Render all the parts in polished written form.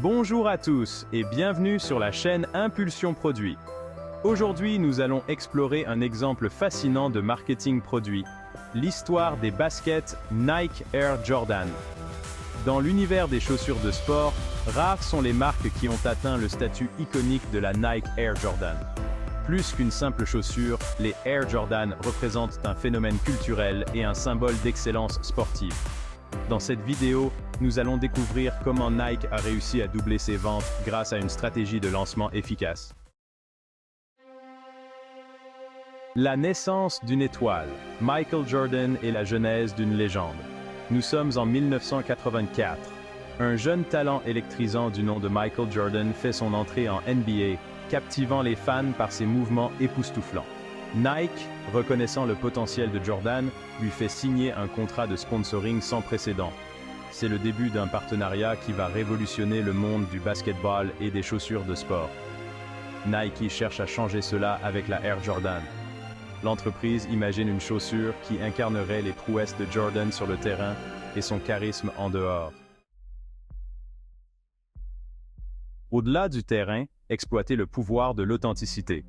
Bonjour à tous et bienvenue sur la chaîne Impulsion Produit. Aujourd'hui, nous allons explorer un exemple fascinant de marketing produit, l'histoire des baskets Nike Air Jordan. Dans l'univers des chaussures de sport, rares sont les marques qui ont atteint le statut iconique de la Nike Air Jordan. Plus qu'une simple chaussure, les Air Jordan représentent un phénomène culturel et un symbole d'excellence sportive. Dans cette vidéo, nous allons découvrir comment Nike a réussi à doubler ses ventes grâce à une stratégie de lancement efficace. La naissance d'une étoile, Michael Jordan et la genèse d'une légende. Nous sommes en 1984. Un jeune talent électrisant du nom de Michael Jordan fait son entrée en NBA, captivant les fans par ses mouvements époustouflants. Nike, reconnaissant le potentiel de Jordan, lui fait signer un contrat de sponsoring sans précédent. C'est le début d'un partenariat qui va révolutionner le monde du basketball et des chaussures de sport. Nike cherche à changer cela avec la Air Jordan. L'entreprise imagine une chaussure qui incarnerait les prouesses de Jordan sur le terrain et son charisme en dehors. Au-delà du terrain, exploiter le pouvoir de l'authenticité.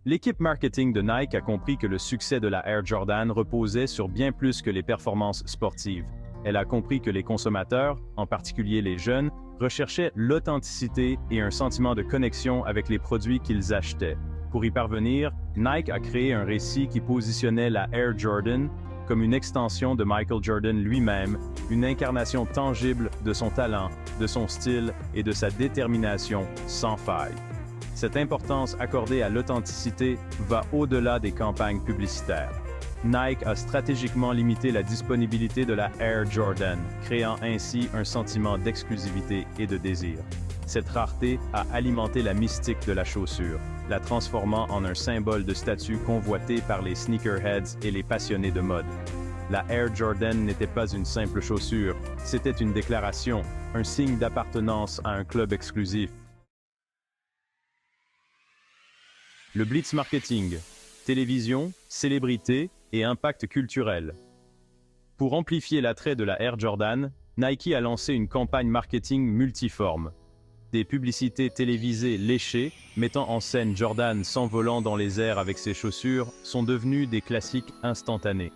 L'équipe marketing de Nike a compris que le succès de la Air Jordan reposait sur bien plus que les performances sportives. Elle a compris que les consommateurs, en particulier les jeunes, recherchaient l'authenticité et un sentiment de connexion avec les produits qu'ils achetaient. Pour y parvenir, Nike a créé un récit qui positionnait la Air Jordan comme une extension de Michael Jordan lui-même, une incarnation tangible de son talent, de son style et de sa détermination sans faille. Cette importance accordée à l'authenticité va au-delà des campagnes publicitaires. Nike a stratégiquement limité la disponibilité de la Air Jordan, créant ainsi un sentiment d'exclusivité et de désir. Cette rareté a alimenté la mystique de la chaussure, la transformant en un symbole de statut convoité par les sneakerheads et les passionnés de mode. La Air Jordan n'était pas une simple chaussure, c'était une déclaration, un signe d'appartenance à un club exclusif. Le blitz marketing, télévision, célébrité et impact culturel. Pour amplifier l'attrait de la Air Jordan, Nike a lancé une campagne marketing multiforme. Des publicités télévisées léchées, mettant en scène Jordan s'envolant dans les airs avec ses chaussures, sont devenues des classiques instantanés.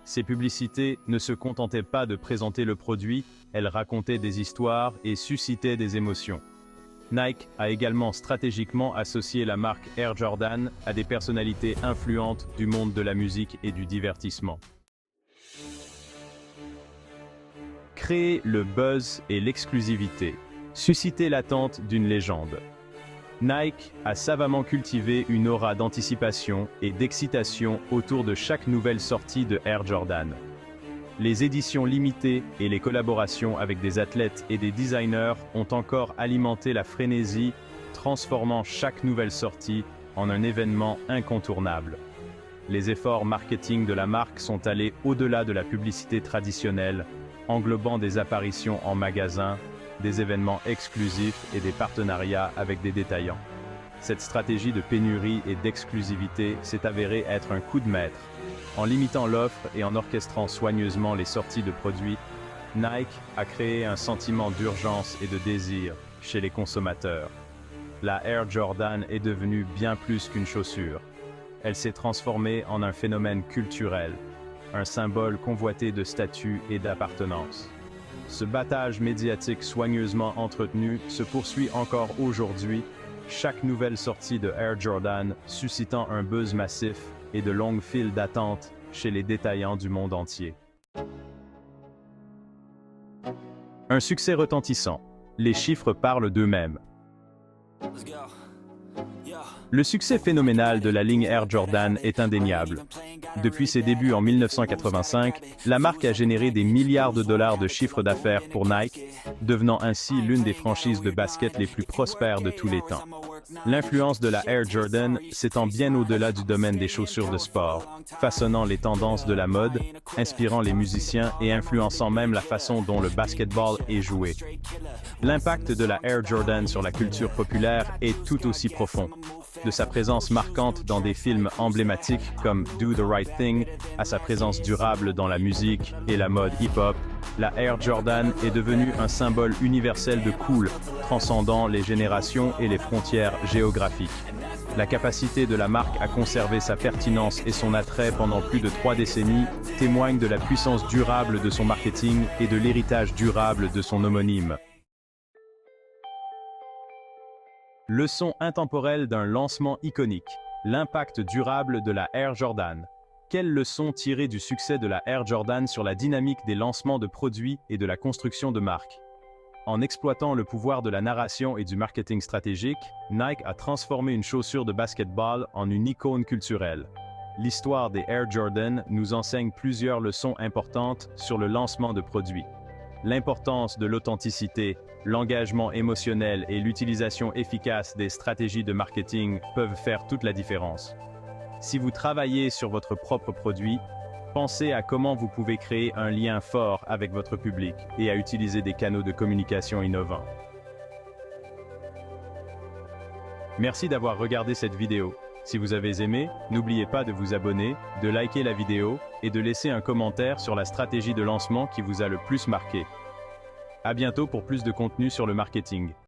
Ces publicités ne se contentaient pas de présenter le produit, elles racontaient des histoires et suscitaient des émotions. Nike a également stratégiquement associé la marque Air Jordan à des personnalités influentes du monde de la musique et du divertissement. Créer le buzz et l'exclusivité. Susciter l'attente d'une légende. Nike a savamment cultivé une aura d'anticipation et d'excitation autour de chaque nouvelle sortie de Air Jordan. Les éditions limitées et les collaborations avec des athlètes et des designers ont encore alimenté la frénésie, transformant chaque nouvelle sortie en un événement incontournable. Les efforts marketing de la marque sont allés au-delà de la publicité traditionnelle, englobant des apparitions en magasin, des événements exclusifs et des partenariats avec des détaillants. Cette stratégie de pénurie et d'exclusivité s'est avérée être un coup de maître. En limitant l'offre et en orchestrant soigneusement les sorties de produits, Nike a créé un sentiment d'urgence et de désir chez les consommateurs. La Air Jordan est devenue bien plus qu'une chaussure. Elle s'est transformée en un phénomène culturel, un symbole convoité de statut et d'appartenance. Ce battage médiatique soigneusement entretenu se poursuit encore aujourd'hui, chaque nouvelle sortie de Air Jordan suscitant un buzz massif et de longues files d'attente chez les détaillants du monde entier. Un succès retentissant. Les chiffres parlent d'eux-mêmes. Le succès phénoménal de la ligne Air Jordan est indéniable. Depuis ses débuts en 1985, la marque a généré des milliards de dollars de chiffre d'affaires pour Nike, devenant ainsi l'une des franchises de basket les plus prospères de tous les temps. L'influence de la Air Jordan s'étend bien au-delà du domaine des chaussures de sport, façonnant les tendances de la mode, inspirant les musiciens et influençant même la façon dont le basketball est joué. L'impact de la Air Jordan sur la culture populaire est tout aussi profond. De sa présence marquante dans des films emblématiques comme Do the Right Thing, à sa présence durable dans la musique et la mode hip-hop, La Air Jordan est devenue un symbole universel de cool, transcendant les générations et les frontières géographiques. La capacité de la marque à conserver sa pertinence et son attrait pendant plus de 3 décennies témoigne de la puissance durable de son marketing et de l'héritage durable de son homonyme. Leçon intemporelle d'un lancement iconique. L'impact durable de la Air Jordan. Quelle leçon tirer du succès de la Air Jordan sur la dynamique des lancements de produits et de la construction de marques? En exploitant le pouvoir de la narration et du marketing stratégique, Nike a transformé une chaussure de basketball en une icône culturelle. L'histoire des Air Jordan nous enseigne plusieurs leçons importantes sur le lancement de produits. L'importance de l'authenticité, l'engagement émotionnel et l'utilisation efficace des stratégies de marketing peuvent faire toute la différence. Si vous travaillez sur votre propre produit, pensez à comment vous pouvez créer un lien fort avec votre public et à utiliser des canaux de communication innovants. Merci d'avoir regardé cette vidéo. Si vous avez aimé, n'oubliez pas de vous abonner, de liker la vidéo et de laisser un commentaire sur la stratégie de lancement qui vous a le plus marqué. À bientôt pour plus de contenu sur le marketing.